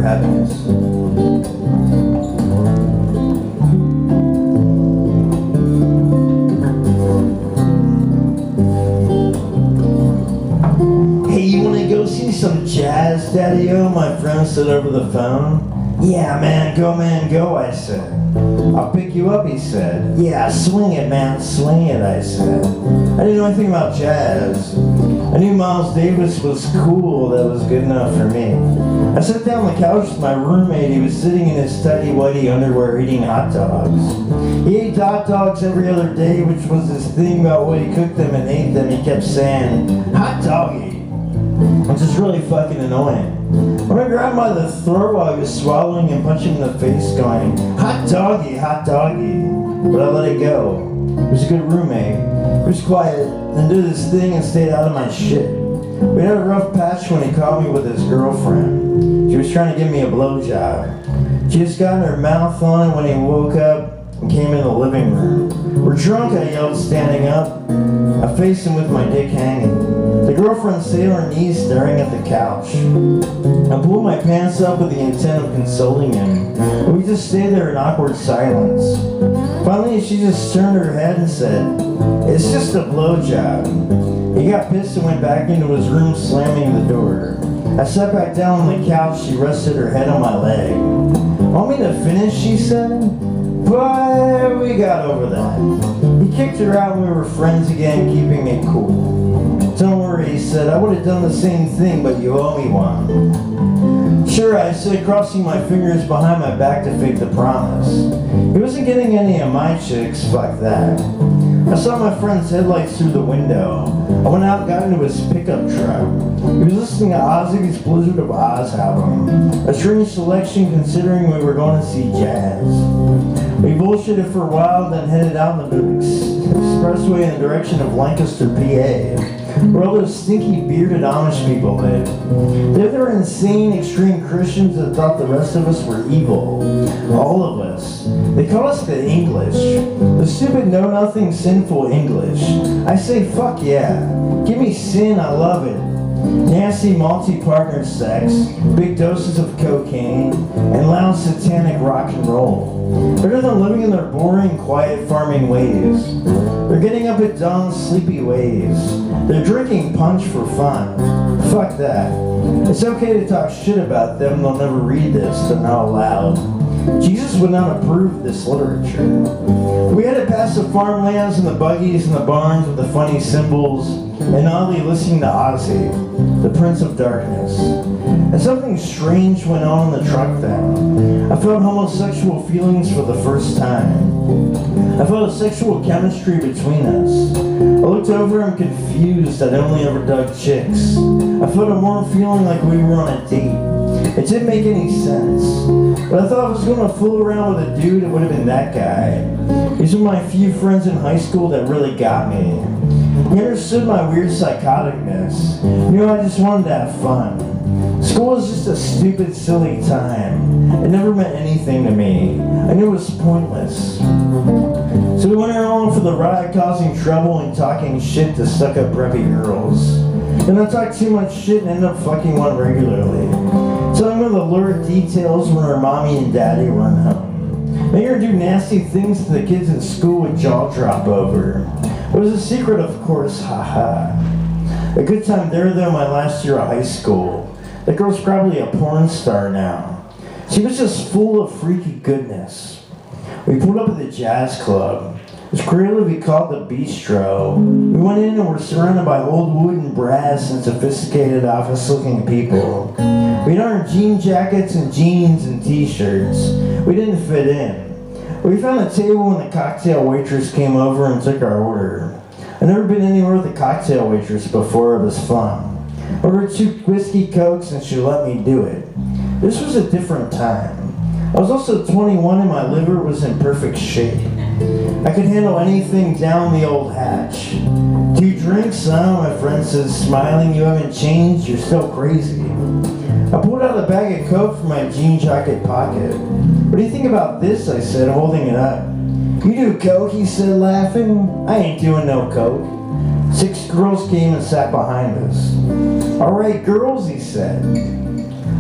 having us. Hey, you want to go see some jazz, Daddy-O? My friend said over the phone. Yeah, man, go, I said. I'll pick you up, he said. Yeah, swing it, man, swing it, I said. I didn't know anything about jazz. I knew Miles Davis was cool, that was good enough for me. I sat down on the couch with my roommate. He was sitting in his tighty-whitey underwear eating hot dogs. He ate hot dogs every other day, which was his thing about what he cooked them and ate them. He kept saying, hot doggy, which is really fucking annoying. When I grabbed him by the throat while he was swallowing and punching him in the face, going, hot doggy, but I let it go. He was a good roommate. He was quiet and did his thing and stayed out of my shit. We had a rough patch when he caught me with his girlfriend. She was trying to give me a blowjob. She just got her mouth on it when he woke up and came in the living room. We're drunk, I yelled, standing up. I faced him with my dick hanging. The girlfriend stayed on her knees staring at the couch. I pulled my pants up with the intent of consoling him. We just stayed there in awkward silence. Finally, she just turned her head and said, it's just a blowjob. He got pissed and went back into his room, slamming the door. I sat back down on the couch. She rested her head on my leg. Want me to finish, she said? But we got over that. He kicked her out and we were friends again, keeping it cool. Don't worry, he said, I would have done the same thing, but you owe me one. Sure, I said, crossing my fingers behind my back to fake the promise. He wasn't getting any of my chicks, fuck that. I saw my friend's headlights through the window. I went out and got into his pickup truck. He was listening to Ozzy's Blizzard of Oz album. A strange selection considering we were going to see jazz. We bullshitted for a while, then headed out on the expressway in the direction of Lancaster, PA, where all those stinky bearded Amish people live. They were insane, extreme Christians that thought the rest of us were evil. All of us. They call us the English. The stupid know-nothing sinful English. I say fuck yeah. Give me sin, I love it. Nasty multi-partner sex, big doses of cocaine, and loud satanic rock and roll. Better than living in their boring, quiet farming ways. They're getting up at dawn sleepy ways. They're drinking punch for fun. Fuck that. It's okay to talk shit about them, they'll never read this, they're not allowed. Jesus would not approve this literature. We had to pass the farmlands and the buggies and the barns with the funny symbols, and oddly listening to Ozzy, the Prince of Darkness. And something strange went on in the truck then. I felt homosexual feelings for the first time. I felt a sexual chemistry between us. I looked over him confused. I'd only ever dug chicks. I felt a warm feeling like we were on a date. It didn't make any sense. But I thought I was going to fool around with a dude, it would have been that guy. These were my few friends in high school that really got me. He understood my weird psychoticness. Knew I just wanted to have fun. School was just a stupid, silly time. It never meant anything to me. I knew it was pointless. So we went along for the ride, causing trouble and talking shit to stuck-up preppy girls. And I talked too much shit and ended up fucking one regularly. Telling her the lurid details when her mommy and daddy weren't home. Made her do nasty things to the kids in school with jaw drop over. It was a secret, of course, haha. A good time there though, my last year of high school. That girl's probably a porn star now. She was just full of freaky goodness. We pulled up at the jazz club. It was creatively called the Bistro. We went in and were surrounded by old wood and brass and sophisticated office-looking people. We had on our jean jackets and jeans and t-shirts. We didn't fit in. We found a table when the cocktail waitress came over and took our order. I'd never been anywhere with a cocktail waitress before. It was fun. I ordered 2 whiskey cokes and she let me do it. This was a different time. I was also 21 and my liver was in perfect shape. I could handle anything down the old hatch. 2 drinks, huh? My friend says, smiling. You haven't changed, you're still crazy. I pulled out a bag of coke from my jean jacket pocket. What do you think about this? I said, holding it up. You do coke? He said, laughing. I ain't doing no coke. 6 girls came and sat behind us. All right, girls, he said.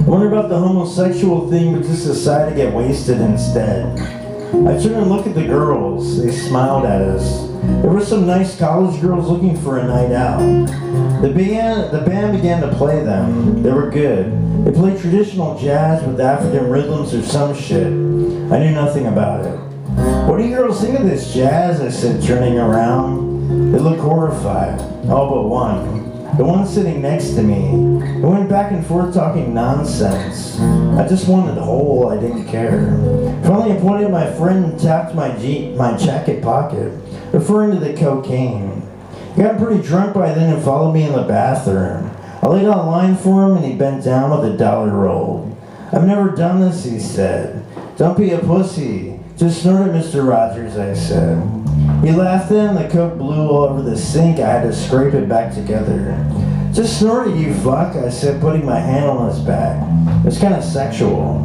I wonder about the homosexual thing, but just decided to get wasted instead. I turned and looked at the girls. They smiled at us. There were some nice college girls looking for a night out. The band began to play them. They were good. They played traditional jazz with African rhythms or some shit. I knew nothing about it. What do you girls think of this jazz? I said, turning around. They looked horrified. All but one. The one sitting next to me. They went back and forth talking nonsense. I just wanted the whole. I didn't care. Finally, I pointed at my friend and tapped my jacket pocket, referring to the cocaine. He got pretty drunk by then and followed me in the bathroom. I laid on a line for him and he bent down with a dollar roll. I've never done this, he said. Don't be a pussy. Just snort it, Mr. Rogers, I said. He laughed then, the coke blew all over the sink. I had to scrape it back together. Just snort it, you fuck, I said, putting my hand on his back. It was kind of sexual.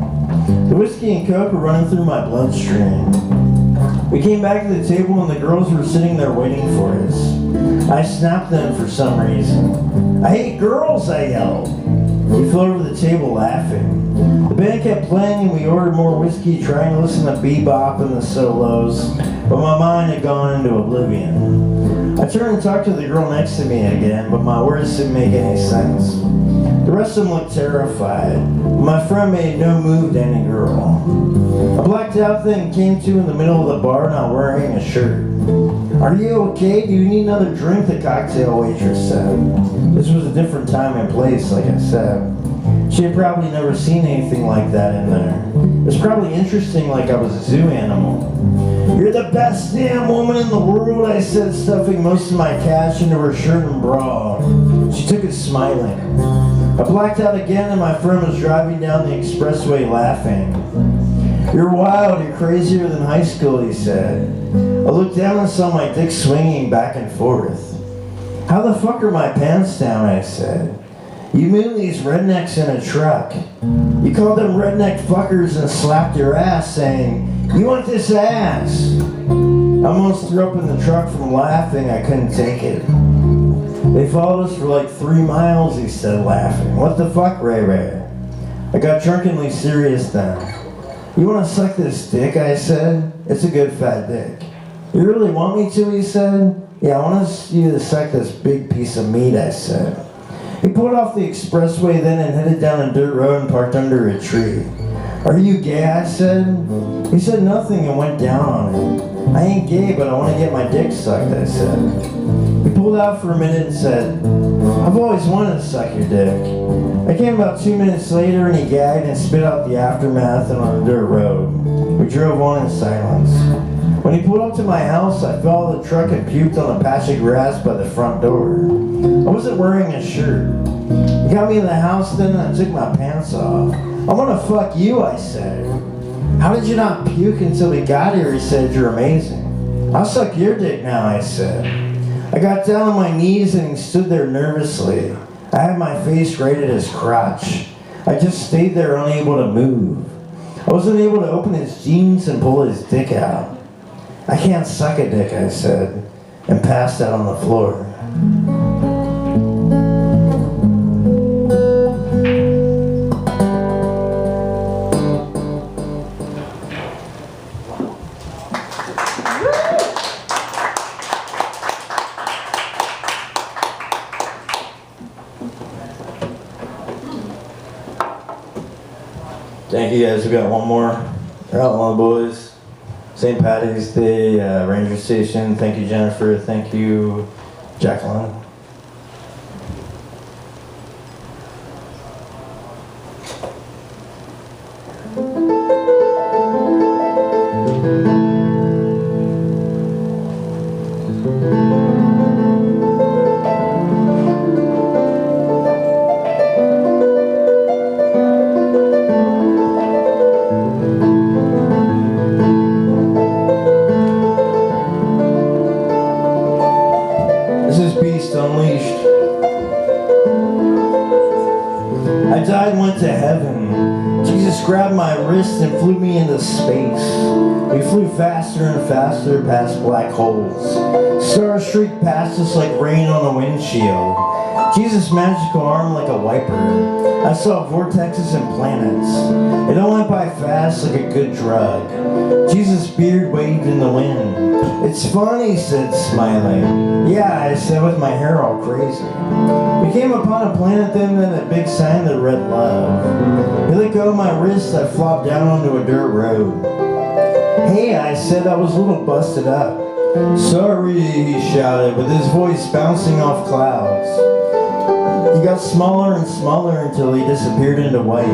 The whiskey and coke were running through my bloodstream. We came back to the table and the girls were sitting there waiting for us. I snapped them for some reason. I hate girls, I yelled. We flew over the table laughing. The band kept playing and we ordered more whiskey, trying to listen to bebop and the solos, but my mind had gone into oblivion. I turned and talked to the girl next to me again, but my words didn't make any sense. The rest of them looked terrified. My friend made no move to any girl. I blacked out then and came to in the middle of the bar not wearing a shirt. Are you okay? Do you need another drink? The cocktail waitress said. This was a different time and place, like I said. She had probably never seen anything like that in there. It was probably interesting, like I was a zoo animal. You're the best damn woman in the world, I said, stuffing most of my cash into her shirt and bra. She took it smiling. I blacked out again and my friend was driving down the expressway laughing. You're wild, you're crazier than high school, he said. I looked down and saw my dick swinging back and forth. How the fuck are my pants down, I said. You moved these rednecks in a truck. You called them redneck fuckers and slapped your ass saying, you want this ass? I almost threw up in the truck from laughing. I couldn't take it. They followed us for like 3 miles, he said, laughing. What the fuck, Ray Ray? I got drunkenly serious then. You want to suck this dick, I said. It's a good fat dick. You really want me to, he said. Yeah, I want you to suck this big piece of meat, I said. He pulled off the expressway then and headed down a dirt road and parked under a tree. Are you gay, I said. He said nothing and went down on it. I ain't gay, but I want to get my dick sucked, I said. He pulled out for a minute and said, I've always wanted to suck your dick. I came about 2 minutes later and he gagged and spit out the aftermath on a dirt road. We drove on in silence. When he pulled up to my house, I fell out of the truck and puked on a patch of grass by the front door. I wasn't wearing a shirt. He got me in the house then and I took my pants off. I want to fuck you, I said. How did you not puke until we got here? He said, you're amazing. I'll suck your dick now, I said. I got down on my knees and he stood there nervously. I had my face right at his crotch. I just stayed there unable to move. I wasn't able to open his jeans and pull his dick out. I can't suck a dick, I said, and passed out on the floor. Thank you guys. We got one more. Outlaw boys. St. Patty's Day, Ranger Station. Thank you, Jennifer. Thank you, Jacqueline. Unleashed. I died and went to heaven. Jesus grabbed my wrist and flew me into space. We flew faster and faster past black holes. Stars streaked past us like rain on a windshield. Jesus' magical arm like a wiper. I saw vortexes and planets. It all went by fast like a good drug. Jesus' beard waved in the wind. It's fun, he said, smiling. Yeah, I said, with my hair all crazy. We came upon a planet then a big sign that read love. He let go of my wrist, I flopped down onto a dirt road. Hey, I said, I was a little busted up. Sorry, he shouted, with his voice bouncing off clouds. He got smaller and smaller until he disappeared into white.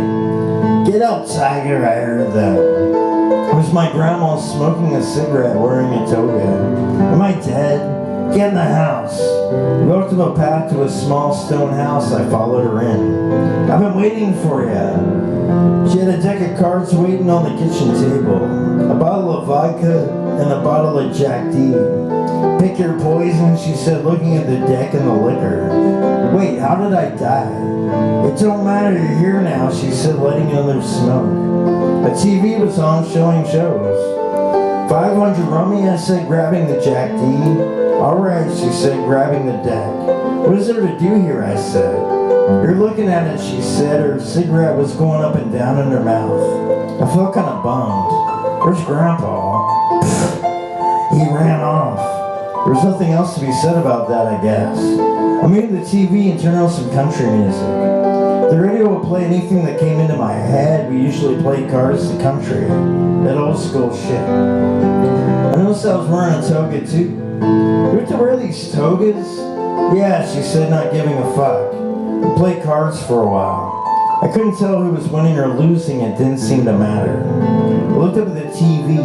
Get out, tiger, I heard that. It was my grandma smoking a cigarette wearing a toga. Am I dead? Get in the house. We walked up a path to a small stone house. I followed her in. I've been waiting for you. She had a deck of cards waiting on the kitchen table. A bottle of vodka and a bottle of Jack D. Pick your poison, she said, looking at the deck and the liquor. Wait, how did I die? It don't matter, you're here now, she said, letting another smoke. A TV was on showing shows. 500 rummy, I said, grabbing the Jack D. Alright, she said, grabbing the deck. What is there to do here, I said. You're looking at it, she said. Her cigarette was going up and down in her mouth. I felt kind of bummed. Where's Grandpa? He ran off. There's nothing else to be said about that, I guess. I muted the TV and turned on some country music. The radio would play anything that came into my head. We usually played Cars to Country. That old school shit. I noticed I was wearing a toga too. You have to wear these togas? Yeah, she said, not giving a fuck. We played cards for a while. I couldn't tell who was winning or losing. It didn't seem to matter. I looked up at the TV.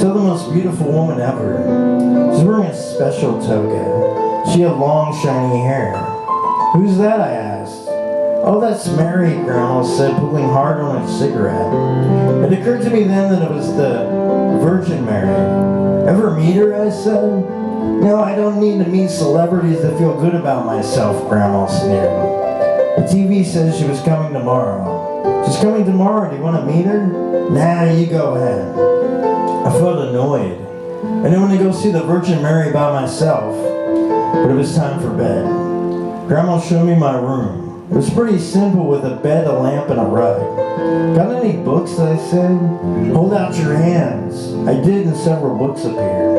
Saw the most beautiful woman ever. She was wearing a special toga. She had long, shiny hair. Who's that, I asked. Oh, that's Mary, Grandma said, pulling hard on a cigarette. It occurred to me then that it was the Virgin Mary. Ever meet her, I said. No, I don't need to meet celebrities to feel good about myself, Grandma sneered. The TV says she was coming tomorrow. She's coming tomorrow. Do you want to meet her? Nah, you go ahead. I felt annoyed. I didn't want to go see the Virgin Mary by myself, but it was time for bed. Grandma showed me my room. It was pretty simple with a bed, a lamp, and a rug. Got any books, I said? Hold out your hands. I did, and several books appeared.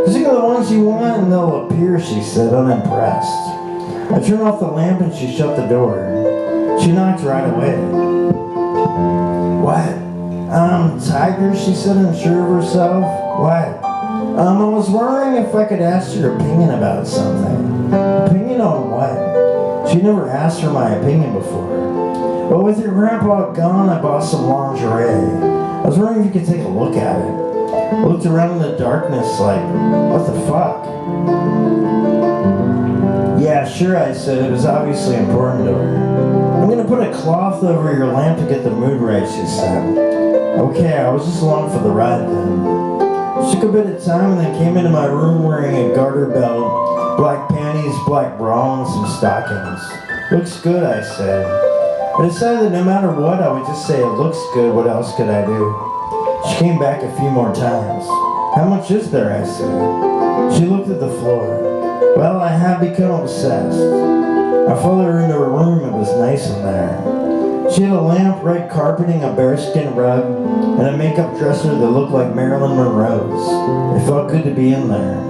Just think of the ones you want and they'll appear, she said, unimpressed. I turned off the lamp and she shut the door. She knocked right away. What? Tiger, she said, unsure of herself. What? I was wondering if I could ask your opinion about something. Opinion on what? She never asked for my opinion before. Well, with your grandpa gone, I bought some lingerie. I was wondering if you could take a look at it. I looked around in the darkness like, what the fuck? Yeah, sure, I said. It was obviously important to her. I'm gonna put a cloth over your lamp to get the mood right, she said. Okay, I was just along for the ride then. She took a bit of time and then came into my room wearing a garter belt, black panties, black bra, and some stockings. Looks good, I said. I decided that no matter what, I would just say it looks good. What else could I do? She came back a few more times. How much is there, I said. She looked at the floor. Well, I have become obsessed. I followed her into her room. It was nice in there. She had a lamp, red carpeting, a bearskin rug, and a makeup dresser that looked like Marilyn Monroe's. It felt good to be in there.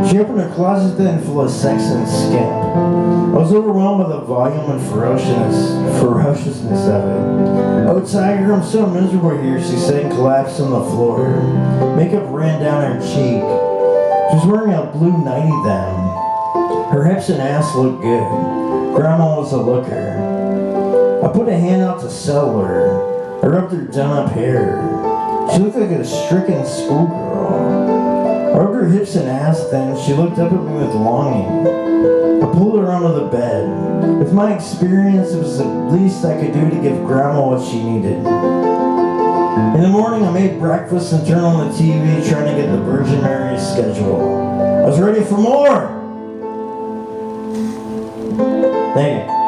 She opened her closet then full of sex and skimp. I was overwhelmed by the volume and ferociousness of it. Oh, Tiger, I'm so miserable here, she said and collapsed on the floor. Makeup ran down her cheek. She was wearing a blue nightie then. Her hips and ass looked good. Grandma was a looker. I put a hand out to settle her. I rubbed her done-up hair. She looked like a stricken schoolgirl. I rubbed her hips and ass then. She looked up at me with longing. I pulled her onto the bed. With my experience, it was the least I could do to give Grandma what she needed. In the morning, I made breakfast and turned on the TV trying to get the Virgin Mary schedule. I was ready for more! Thank you.